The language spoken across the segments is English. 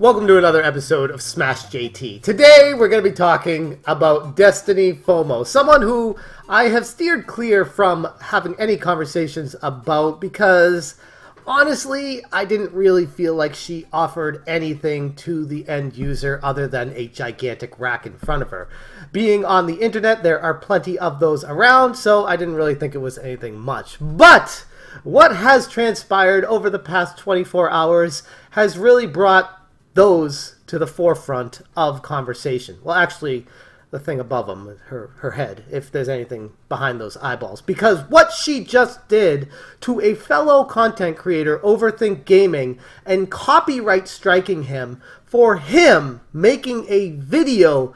Welcome to another episode of Smash JT. Today we're going to be talking about Destiny Fomo, someone who I have steered clear from having any conversations about because honestly I didn't really feel like she offered anything to the end user other than a gigantic rack in front of her. Being on the internet, there are plenty of those around, so I didn't really think it was anything much. But what has transpired over the past 24 hours has really brought those to the forefront of conversation. Well, actually, the thing above them, her head, if there's anything behind those eyeballs. Because what she just did to a fellow content creator, Overthink Gaming, and copyright striking him for him making a video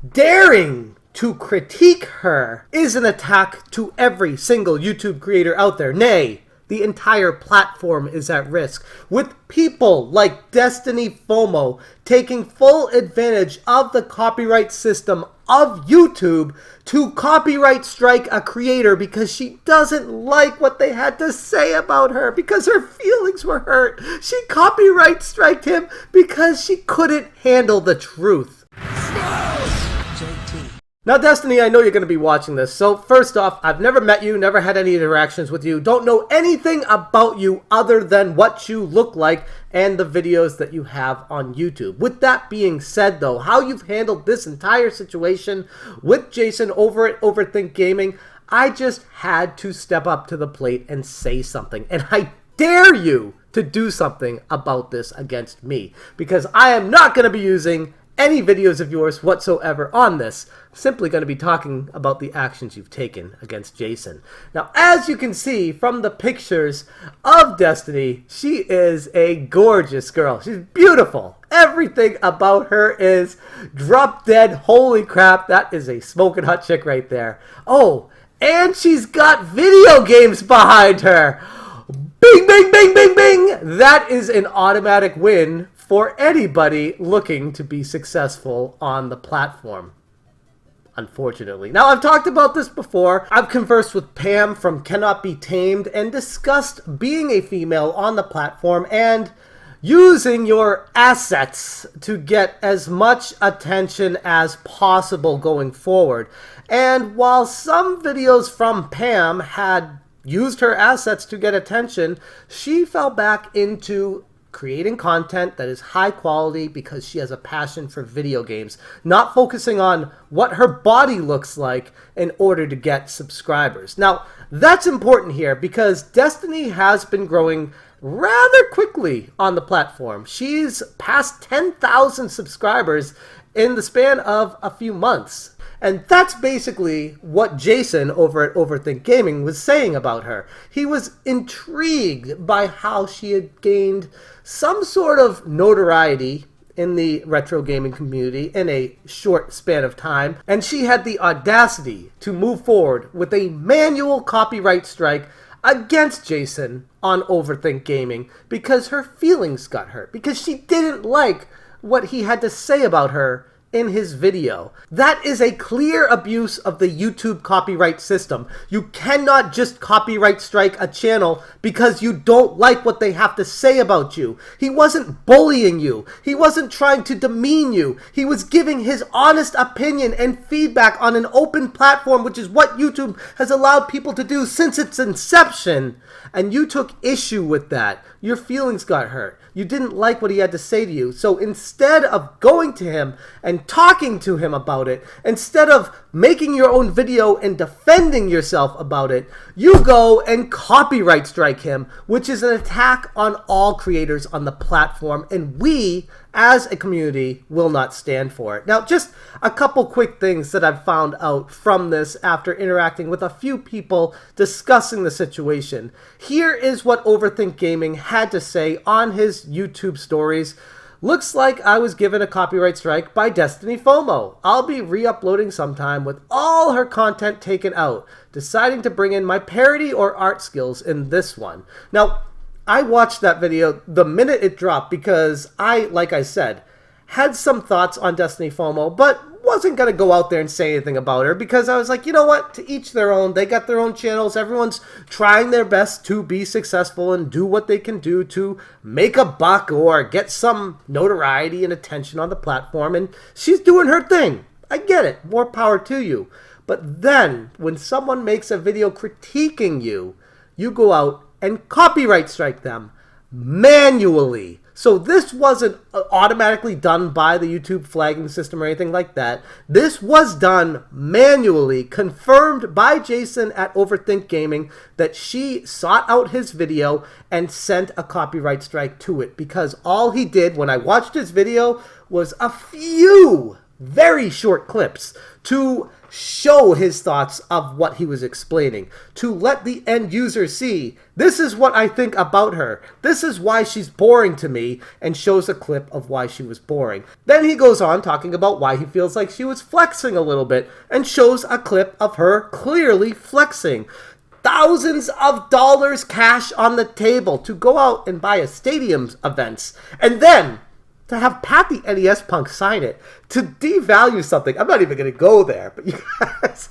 daring to critique her is an attack to every single YouTube creator out there. Nay, the entire platform is at risk, with people like Destiny Fomo taking full advantage of the copyright system of YouTube to copyright strike a creator because she doesn't like what they had to say about her, because her feelings were hurt. She copyright striked him because she couldn't handle the truth. Now, Destiny, I know you're going to be watching this, so first off, I've never met you, never had any interactions with you, don't know anything about you other than what you look like and the videos that you have on YouTube. With that being said, though, how you've handled this entire situation with Jason over at Overthink Gaming, I just had to step up to the plate and say something, and I dare you to do something about this against me, because I am not going to be using any videos of yours whatsoever on this. I'm simply going to be talking about the actions you've taken against Jason. Now, as you can see from the pictures of Destiny, she is a gorgeous girl. She's beautiful. Everything about her is drop dead. Holy crap, that is a smoking hot chick right there. Oh, and she's got video games behind her. Bing, bing, bing, bing, bing. That is an automatic win for anybody looking to be successful on the platform, unfortunately. Now, I've talked about this before. I've conversed with Pam from Cannot Be Tamed and discussed being a female on the platform and using your assets to get as much attention as possible going forward. And while some videos from Pam had used her assets to get attention, she fell back into creating content that is high quality because she has a passion for video games, not focusing on what her body looks like in order to get subscribers. Now, that's important here because Destiny has been growing rather quickly on the platform. She's passed 10,000 subscribers in the span of a few months. And that's basically what Jason over at Overthink Gaming was saying about her. He was intrigued by how she had gained some sort of notoriety in the retro gaming community in a short span of time, and she had the audacity to move forward with a manual copyright strike against Jason on Overthink Gaming because her feelings got hurt, because she didn't like what he had to say about her in his video. That is a clear abuse of the YouTube copyright system. You cannot just copyright strike a channel because you don't like what they have to say about you. He wasn't bullying you. He wasn't trying to demean you. He was giving his honest opinion and feedback on an open platform, which is what YouTube has allowed people to do since its inception. And you took issue with that. Your feelings got hurt. You didn't like what he had to say to you. So instead of going to him and talking to him about it, instead of making your own video and defending yourself about it, you go and copyright strike him, which is an attack on all creators on the platform, and we, as a community, will not stand for it. Now, just a couple quick things that I've found out from this after interacting with a few people discussing the situation. Here is what Overthink Gaming had to say on his YouTube stories. Looks like I was given a copyright strike by Destiny Fomo. I'll be re-uploading sometime with all her content taken out, deciding to bring in my parody or art skills in this one. Now, I watched that video the minute it dropped because I, like I said, had some thoughts on Destiny Fomo, but wasn't going to go out there and say anything about her because I was like, you know what? To each their own. They got their own channels. Everyone's trying their best to be successful and do what they can do to make a buck or get some notoriety and attention on the platform. And she's doing her thing. I get it. More power to you. But then when someone makes a video critiquing you, you go out and copyright strike them manually. So this wasn't automatically done by the YouTube flagging system or anything like that. This was done manually, confirmed by Jason at Overthink Gaming that she sought out his video and sent a copyright strike to it because all he did when I watched his video was a few very short clips to show his thoughts of what he was explaining, to let the end user see, this is what I think about her, this is why she's boring to me, and shows a clip of why she was boring. Then he goes on talking about why he feels like she was flexing a little bit, and shows a clip of her clearly flexing. Thousands of dollars cash on the table to go out and buy a stadium's events, and then to have Pat the NES Punk sign it, to devalue something. I'm not even going to go there, but you guys,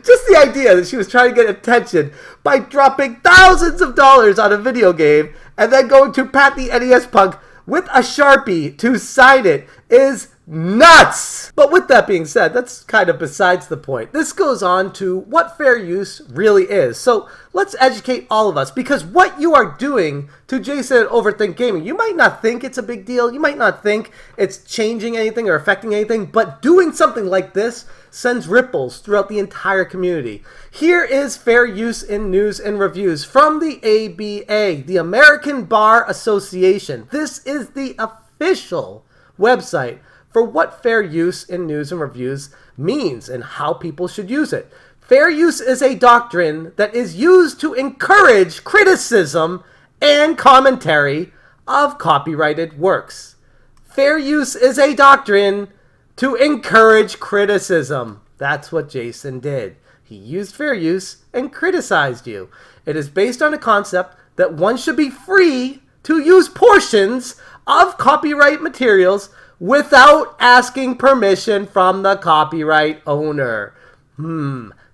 just the idea that she was trying to get attention by dropping thousands of dollars on a video game and then going to Pat the NES Punk with a Sharpie to sign it is nuts! But with that being said, that's kind of besides the point. This goes on to what fair use really is. So let's educate all of us, because what you are doing to Jason at Overthink Gaming, you might not think it's a big deal. You might not think it's changing anything or affecting anything, but doing something like this sends ripples throughout the entire community. Here is fair use in news and reviews from the ABA, the American Bar Association. This is the official website for what fair use in news and reviews means and how people should use it. Fair use is a doctrine that is used to encourage criticism and commentary of copyrighted works. Fair use is a doctrine to encourage criticism. That's what Jason did. He used fair use and criticized you. It is based on a concept that one should be free to use portions of copyright materials without asking permission from the copyright owner.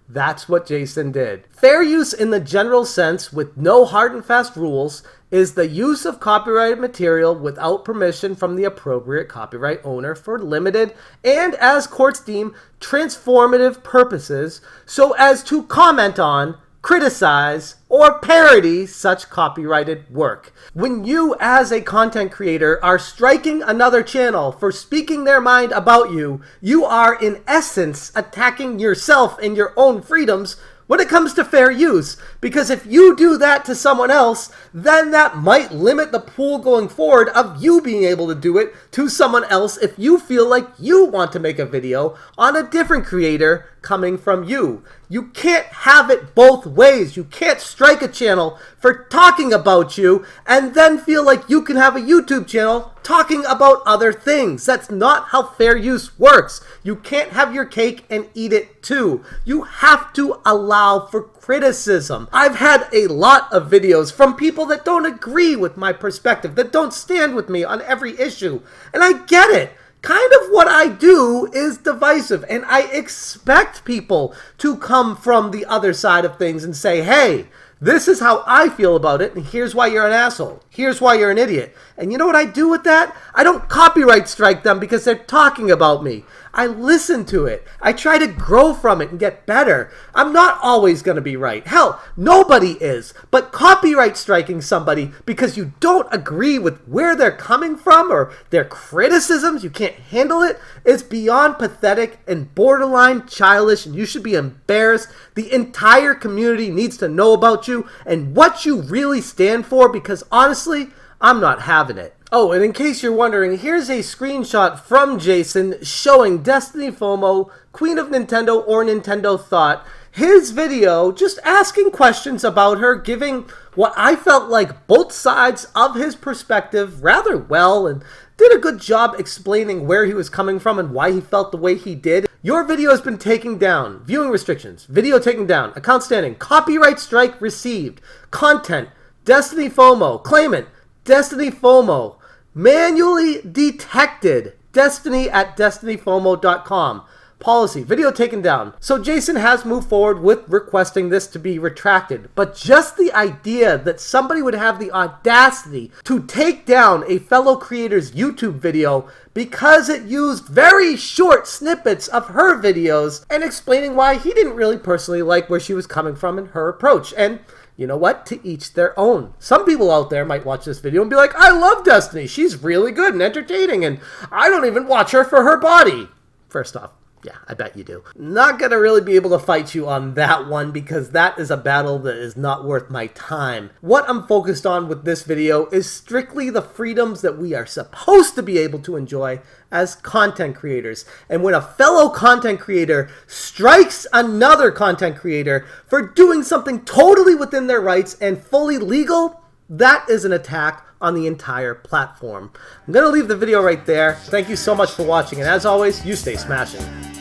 That's what Jason did. Fair use in the general sense, with no hard and fast rules, is the use of copyrighted material without permission from the appropriate copyright owner for limited and, as courts deem, transformative purposes, so as to comment on, criticize, or parody such copyrighted work. When you, as a content creator, are striking another channel for speaking their mind about you, you are in essence attacking yourself and your own freedoms when it comes to fair use. Because if you do that to someone else, then that might limit the pool going forward of you being able to do it to someone else if you feel like you want to make a video on a different creator coming from you. You can't have it both ways. You can't strike a channel for talking about you and then feel like you can have a YouTube channel talking about other things. That's not how fair use works. You can't have your cake and eat it too. You have to allow for criticism. I've had a lot of videos from people that don't agree with my perspective, that don't stand with me on every issue, and I get it. Kind of what I do is divisive, and I expect people to come from the other side of things and say, hey, this is how I feel about it, and here's why you're an asshole. Here's why you're an idiot. And you know what I do with that? I don't copyright strike them because they're talking about me. I listen to it. I try to grow from it and get better. I'm not always going to be right. Hell, nobody is. But copyright striking somebody because you don't agree with where they're coming from or their criticisms, you can't handle it, is beyond pathetic and borderline childish, and you should be embarrassed. The entire community needs to know about you and what you really stand for, because honestly, I'm not having it. Oh, and in case you're wondering, here's a screenshot from Jason showing Destiny Fomo, Queen of Nintendo or Nintendo Thought, his video just asking questions about her, giving what I felt like both sides of his perspective rather well, and did a good job explaining where he was coming from and why he felt the way he did. Your video has been taken down. Viewing restrictions. Video taken down. Account standing. Copyright strike received. Content. Destiny Fomo. Claimant. Destiny Fomo. Manually detected. Destiny at destinyfomo.com. Policy, video taken down. So Jason has moved forward with requesting this to be retracted, but just the idea that somebody would have the audacity to take down a fellow creator's YouTube video because it used very short snippets of her videos and explaining why he didn't really personally like where she was coming from in her approach. And you know what? To each their own. Some people out there might watch this video and be like, I love Destiny. She's really good and entertaining, and I don't even watch her for her body. First off, yeah, I bet you do. Not gonna really be able to fight you on that one because that is a battle that is not worth my time. What I'm focused on with this video is strictly the freedoms that we are supposed to be able to enjoy as content creators. And when a fellow content creator strikes another content creator for doing something totally within their rights and fully legal, that is an attack on the entire platform. I'm going to leave the video right there. Thank you so much for watching, and as always, you stay smashing.